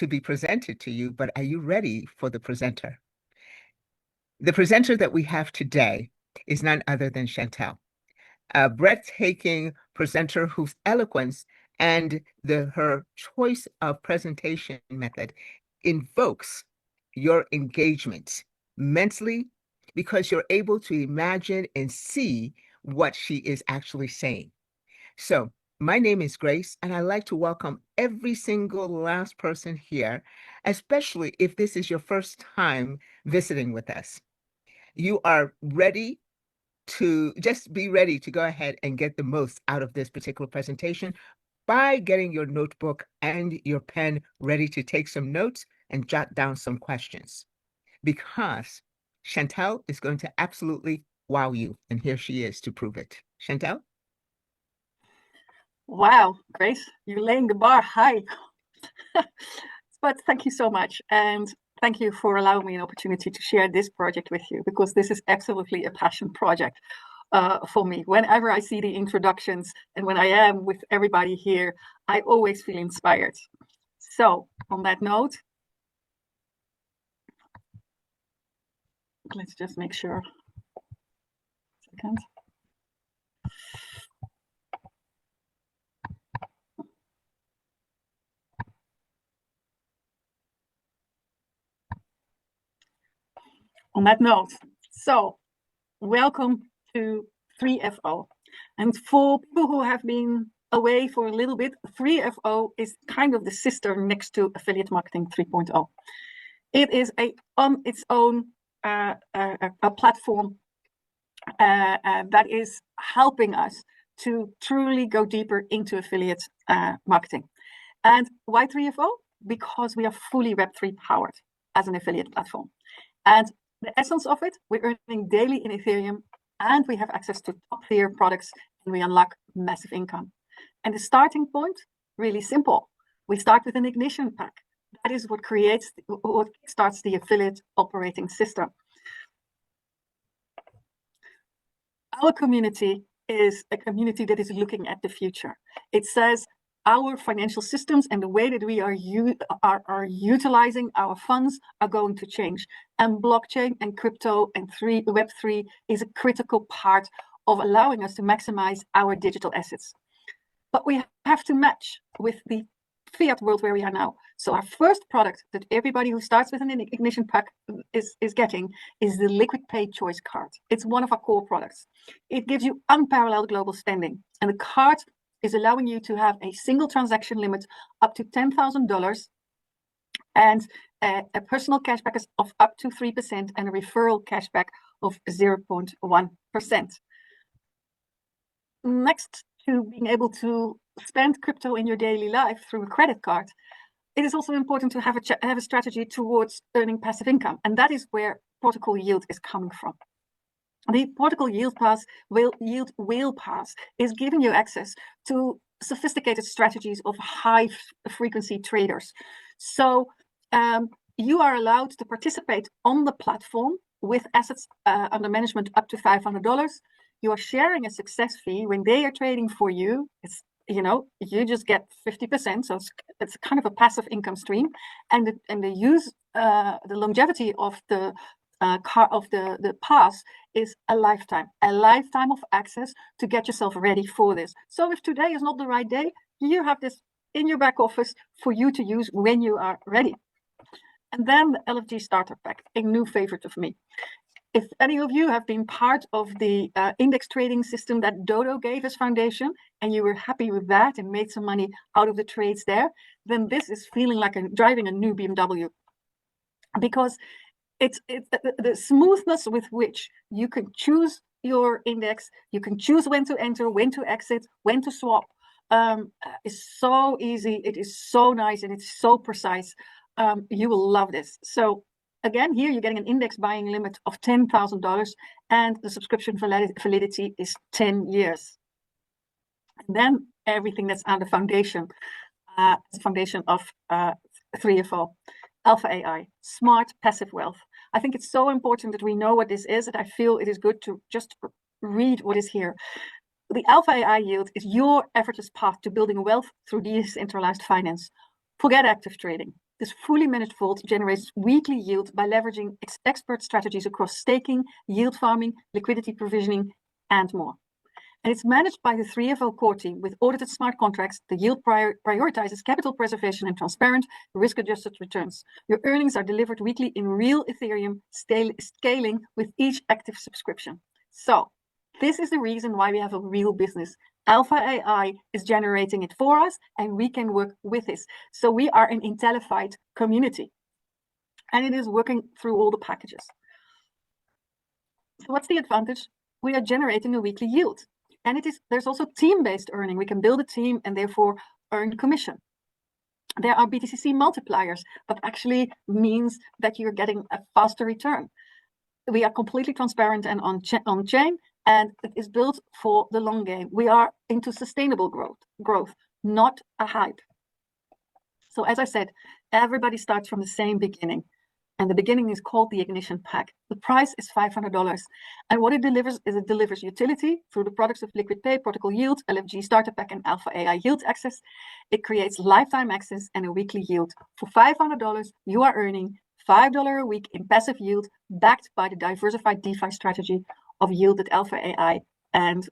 to be presented to you, but are you ready for the presenter? The presenter that we have today is none other than Chantal, a breathtaking presenter whose eloquence and her choice of presentation method invokes your engagement mentally, because you're able to imagine and see what she is actually saying. So my name is Grace, and I'd like to welcome every single last person here, especially if this is your first time visiting with us. You are ready to just be ready to go ahead and get the most out of this particular presentation by getting your notebook and your pen ready to take some notes and jot down some questions, because Chantal is going to absolutely wow you, and here she is to prove it. Chantal? Wow, Grace, you're laying the bar high. But thank you so much. And thank you for allowing me an opportunity to share this project with you, because this is absolutely a passion project for me. Whenever I see the introductions and when I am with everybody here, I always feel inspired. So on that note, let's just make sure. Second. On that note, so welcome to 3FO. And for people who have been away for a little bit, 3FO is kind of the sister next to Affiliate Marketing 3.0. It is on its own a platform that is helping us to truly go deeper into affiliate marketing. And why 3FO? Because we are fully Web3 powered as an affiliate platform. And the essence of it, we're earning daily in Ethereum, and we have access to top-tier products, and we unlock massive income. And the starting point, really simple. We start with an ignition pack. That is what starts the affiliate operating system. Our community is a community that is looking at the future. It says our financial systems and the way that we are utilizing our funds are going to change. And blockchain and crypto and Web3 is a critical part of allowing us to maximize our digital assets. But we have to match with the fiat world where we are now. So our first product that everybody who starts with an ignition pack is getting is the LquidPay Choice Card. It's one of our core products. It gives you unparalleled global standing. And the card is allowing you to have a single transaction limit up to $10,000 and a personal cashback of up to 3% and a referral cashback of 0.1%. Next to being able to spend crypto in your daily life through a credit card, it is also important to have a strategy towards earning passive income. And that is where Protocol Yeald is coming from. The Protocol Yeald Pass is giving you access to sophisticated strategies of high frequency traders. So you are allowed to participate on the platform with assets under management up to $500. You are sharing a success fee when they are trading for you. It's, you just get 50%. So it's kind of a passive income stream, and the longevity of the pass is a lifetime of access to get yourself ready for this. So if today is not the right day, you have this in your back office for you to use when you are ready. And then the LFG Starter Pack, a new favorite of me. If any of you have been part of the index trading system that DoDO gave as foundation, and you were happy with that and made some money out of the trades there, then this is feeling like driving a new BMW. Because it's the smoothness with which you can choose your index, you can choose when to enter, when to exit, when to swap, is so easy, it is so nice, and it's so precise. You will love this. So again, here you're getting an index buying limit of $10,000, and the subscription validity is 10 years. And then everything that's on the foundation of 3FO. Alpha AI, smart passive wealth. I think it's so important that we know what this is, that I feel it is good to just read what is here. The Alpha AI yield is your effortless path to building wealth through decentralized finance. Forget active trading. This fully managed vault generates weekly yield by leveraging expert strategies across staking, yield farming, liquidity provisioning, and more. And it's managed by the 3FL core team with audited smart contracts. The yield prioritizes capital preservation and transparent, risk-adjusted returns. Your earnings are delivered weekly in real Ethereum, scaling with each active subscription. So this is the reason why we have a real business. Alpha AI is generating it for us, and we can work with this. So we are an IntelliFied community, and it is working through all the packages. So what's the advantage? We are generating a weekly yield. And there's also team-based earning. We can build a team and therefore earn commission. There are BTCC multipliers, that actually means that you're getting a faster return. We are completely transparent and on-chain, and it is built for the long game. We are into sustainable growth, not a hype. So as I said, everybody starts from the same beginning. And the beginning is called the ignition pack. The price is $500. And what it delivers is it delivers utility through the products of LquidPay, Protocol Yeald, LFG Starter Pack, and Alpha AI Yield Access. It creates lifetime access and a weekly yield. For $500, you are earning $5 a week in passive yield, backed by the diversified DeFi strategy of Yield that Alpha AI and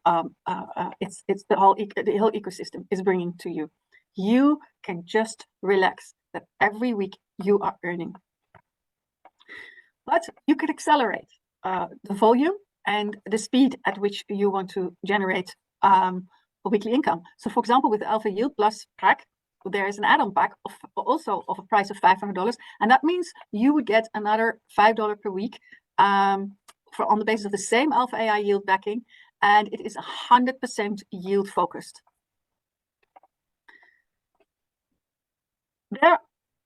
it's the whole ecosystem is bringing to you. You can just relax that every week you are earning. But you could accelerate the volume and the speed at which you want to generate a weekly income. So for example, with the Alpha Yield Plus pack, there is an add-on pack also of a price of $500. And that means you would get another $5 per week on the basis of the same Alpha AI yield backing. And it is 100% yield focused. There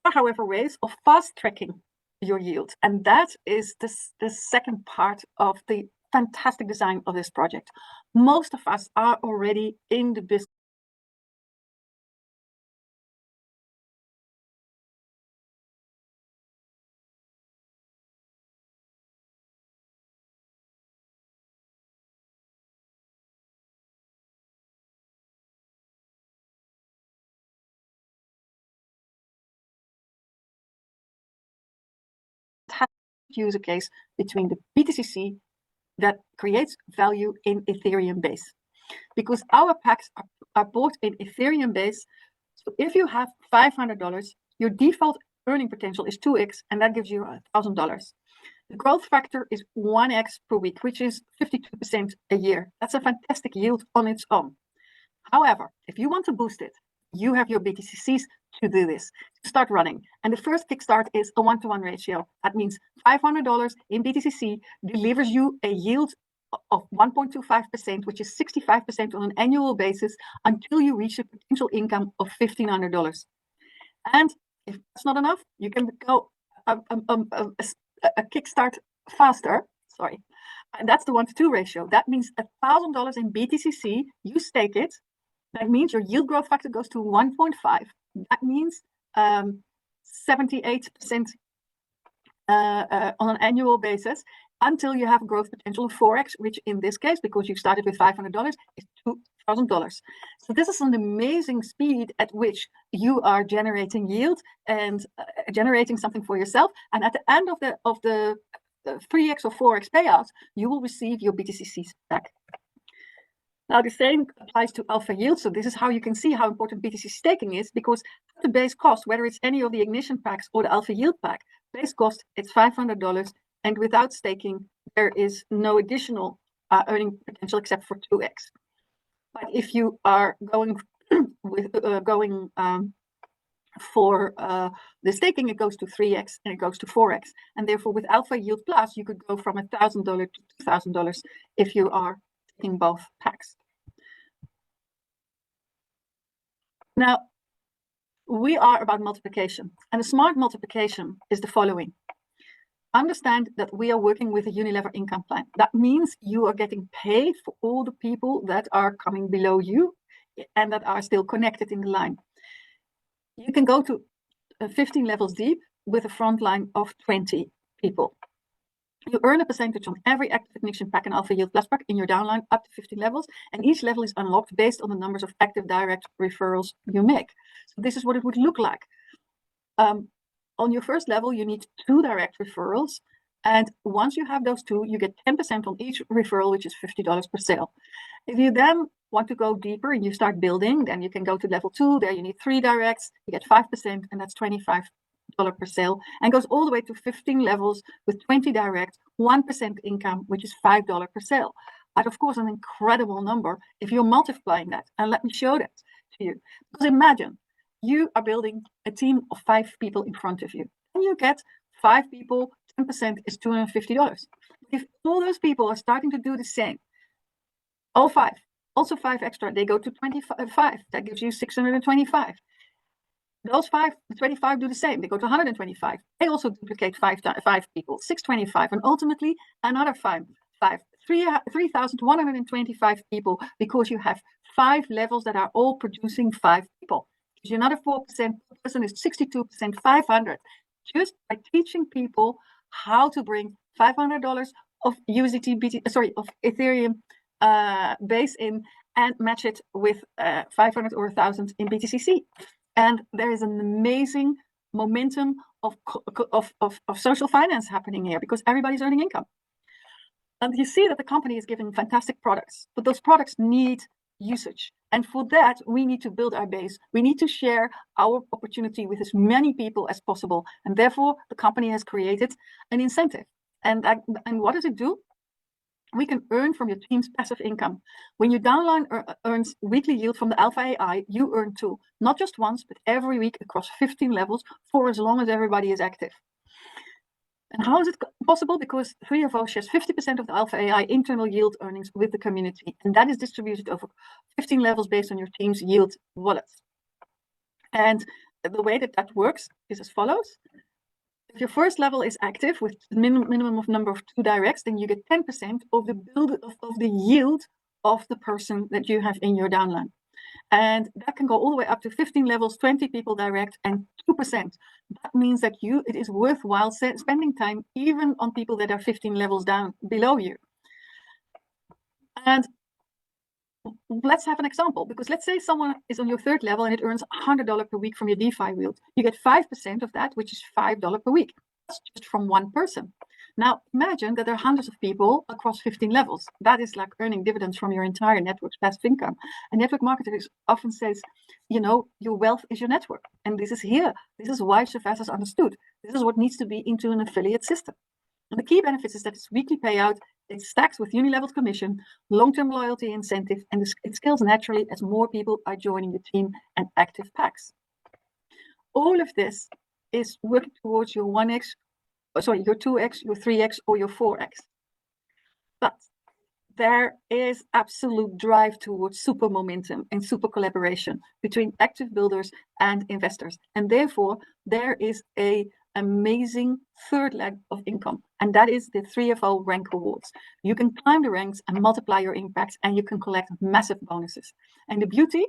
are, however, ways of fast tracking your yield. And that is the second part of the fantastic design of this project. Most of us are already in the business user case between the BTCC that creates value in Ethereum base, because our packs are bought in Ethereum base. So if you have $500, your default earning potential is 2x, and that gives you $1,000. The growth factor is 1x per week, which is 52% a year. That's a fantastic yield on its own. However, if you want to boost it, you have your BTCCs to do this, to start running. And the first kickstart is a 1-to-1 ratio. That means $500 in BTCC delivers you a yield of 1.25%, which is 65% on an annual basis until you reach a potential income of $1,500. And if that's not enough, you can go a kickstart faster. Sorry. And that's the 1-to-2 ratio. That means $1,000 in BTCC, you stake it. That means your yield growth factor goes to 1.5. That means 78% on an annual basis until you have a growth potential of 4x, which in this case, because you started with $500, is $2,000. So this is an amazing speed at which you are generating yield and generating something for yourself. And at the end of the 3x or 4x payouts, you will receive your BTCCs back. Now, the same applies to Alpha Yield. So this is how you can see how important BTC staking is, because the base cost, whether it's any of the ignition packs or the Alpha Yield pack, base cost, it's $500. And without staking, there is no additional earning potential except for 2x. But if you are going with for the staking, it goes to 3x and it goes to 4x. And therefore, with Alpha Yield Plus, you could go from $1,000 to $2,000 if you are taking both packs. Now, we are about multiplication. And a smart multiplication is the following. Understand that we are working with a unilever income plan. That means you are getting paid for all the people that are coming below you and that are still connected in the line. You can go to 15 levels deep with a front line of 20 people. You earn a percentage on every active ignition pack and Alpha Yield Plus pack in your downline up to 15 levels, and each level is unlocked based on the numbers of active direct referrals you make. So this is what it would look like. on your first level, you need 2 direct referrals. And once you have those 2, you get 10% on each referral, which is $50 per sale. If you then want to go deeper and you start building, then you can go to level 2. There you need 3 directs, you get 5%, and that's $25 per sale, and goes all the way to 15 levels with 20 directs, 1% income, which is $5 per sale. But of course, an incredible number if you're multiplying that. And let me show that to you. Because imagine you are building a team of 5 people in front of you, and you get 5 people, 10% is $250. If all those people are starting to do the same, all 5, also 5 extra, they go to 25. That gives you 625. Those 25 do the same. They go to 125. They also duplicate 5 people, 625, and ultimately another 3,125 people, because you have 5 levels that are all producing 5 people. Gives you another 4%. Per person is 62%, 500. Just by teaching people how to bring $500 of of Ethereum base in and match it with 500 or 1,000 in BTCC. And there is an amazing momentum of social finance happening here, because everybody's earning income. And you see that the company is giving fantastic products, but those products need usage. And for that, we need to build our base. We need to share our opportunity with as many people as possible. And therefore, the company has created an incentive. And what does it do? We can earn from your team's passive income. When your downline earns weekly yield from the Alpha AI, you earn 2, not just once, but every week across 15 levels for as long as everybody is active. And how is it possible? Because 3FO shares 50% of the Alpha AI internal yield earnings with the community, and that is distributed over 15 levels based on your team's yield wallets. And the way that works is as follows. If your first level is active with minimum of number of 2 directs, then you get 10% of the yield of the person that you have in your downline. And that can go all the way up to 15 levels, 20 people direct, and 2%. That means that it is worthwhile spending time even on people that are 15 levels down below you. And let's have an example, because let's say someone is on your 3rd level and it earns $100 per week from your DeFi yield. You get 5% of that, which is $5 per week. That's just from one person. Now, imagine that there are hundreds of people across 15 levels. That is like earning dividends from your entire network's passive income. And network marketers often says, your wealth is your network. And this is here. This is why Surface has understood. This is what needs to be into an affiliate system. And the key benefits is that it's weekly payout, it stacks with uni-leveled commission, long-term loyalty incentive, and it scales naturally as more people are joining the team and active packs. All of this is working towards your 1x, your 2x, your 3x, or your 4x. But there is absolute drive towards super momentum and super collaboration between active builders and investors. And therefore, there is an amazing 3rd leg of income, and that is the 3FO rank rewards. You can climb the ranks and multiply your impact, and you can collect massive bonuses. And the beauty,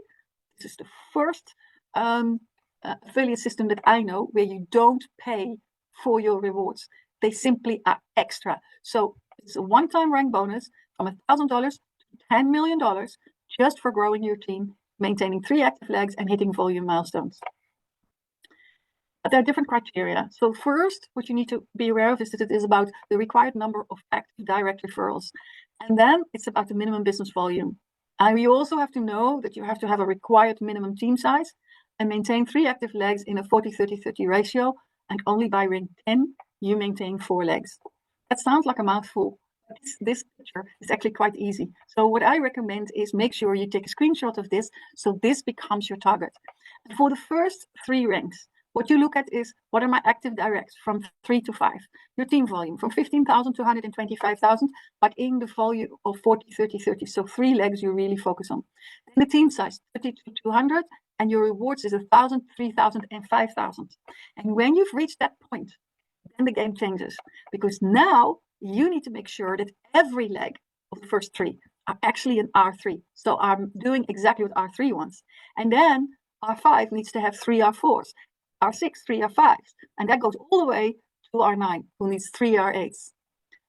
this is the first affiliate system that I know where you don't pay for your rewards. They simply are extra. So it's a one-time rank bonus from $1,000 to $10 million just for growing your team, maintaining 3 active legs, and hitting volume milestones. But there are different criteria. So first, what you need to be aware of is that it is about the required number of active direct referrals. And then it's about the minimum business volume. And you also have to know that you have to have a required minimum team size and maintain 3 active legs in a 40-30-30 ratio. And only by ring 10, you maintain 4 legs. That sounds like a mouthful. This picture is actually quite easy. So what I recommend is make sure you take a screenshot of this so this becomes your target. And for the first 3 ranks, what you look at is, what are my active directs from 3 to 5? Your team volume from 15,000 to 125,000, but in the volume of 40-30-30. So 3 legs you really focus on. Then the team size, 30 to 200, and your rewards is 1,000, 3,000, and 5,000. And when you've reached that point, then the game changes, because now you need to make sure that every leg of the first 3 are actually an R3. So I'm doing exactly what R3 wants. And then R5 needs to have 3 R4s. R6, 3 R5s, and that goes all the way to R9, who needs 3 R8s.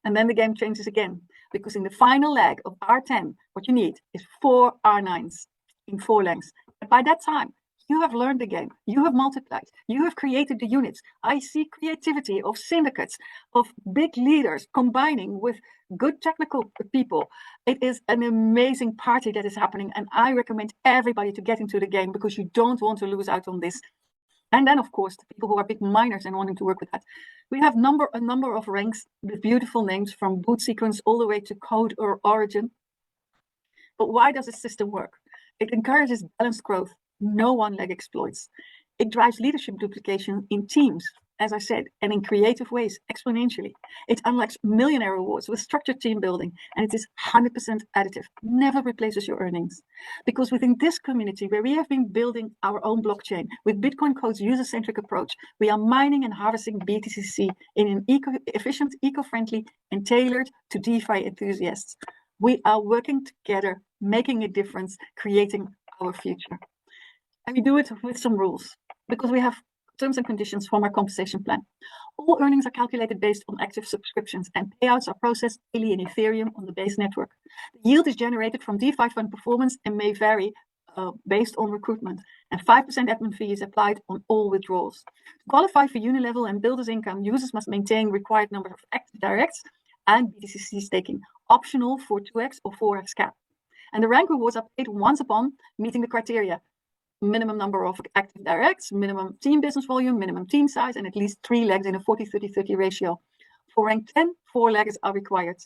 And then the game changes again, because in the final leg of R10, what you need is 4 R9s in 4 lengths. And by that time, You have learned the game. You have multiplied. You have created the units. I see creativity of syndicates, of big leaders combining with good technical people. It is an amazing party that is happening. And I recommend everybody to get into the game because you don't want to lose out on this. And then, of course, the people who are big miners and wanting to work with that. We have a number of ranks with beautiful names from boot sequence all the way to code or origin. But why does this system work? It encourages balanced growth, no one-leg exploits. It drives leadership duplication in teams, as I said, and in creative ways, exponentially. It unlocks millionaire rewards with structured team building, and it is 100% additive, never replaces your earnings. Because within this community, where we have been building our own blockchain with BitcoinCode's user-centric approach, we are mining and harvesting BTCC in an efficient, eco-friendly, and tailored to DeFi enthusiasts. We are working together, making a difference, creating our future. And we do it with some rules, because we have terms and conditions from our compensation plan. All earnings are calculated based on active subscriptions, and payouts are processed daily in Ethereum on the base network. The yield is generated from DeFi fund performance and may vary based on recruitment, and 5% admin fee is applied on all withdrawals. To qualify for Unilevel and Builders Income, users must maintain required number of active directs and BTCC staking, optional for 2x or 4x cap. And the rank rewards are paid once upon meeting the criteria: minimum number of active directs, minimum team business volume, minimum team size, and at least 3 legs in a 40-30-30 ratio. For rank 10, 4 legs are required.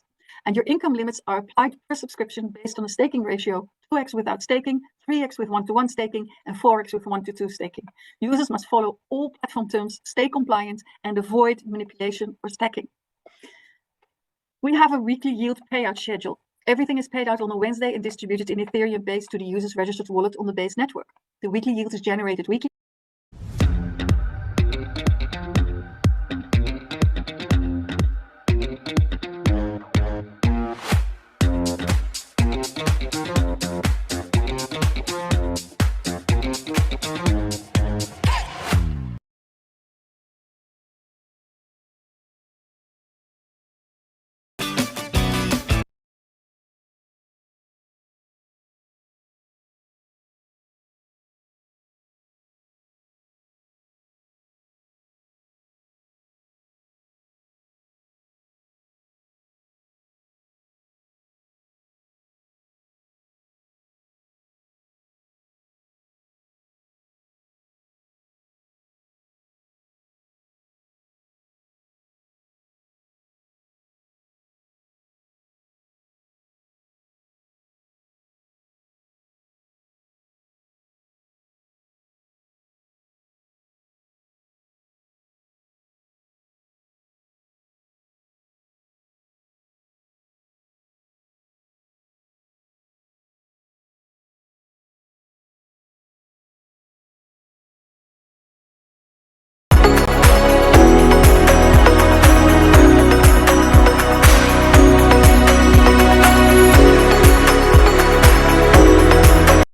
And your income limits are applied per subscription based on a staking ratio: 2x without staking, 3x with 1-to-1 staking, and 4x with 1-to-2 staking. Users must follow all platform terms, stay compliant, and avoid manipulation or stacking. We have a weekly yield payout schedule. Everything is paid out on a Wednesday and distributed in Ethereum base to the user's registered wallet on the base network. The weekly yield is generated weekly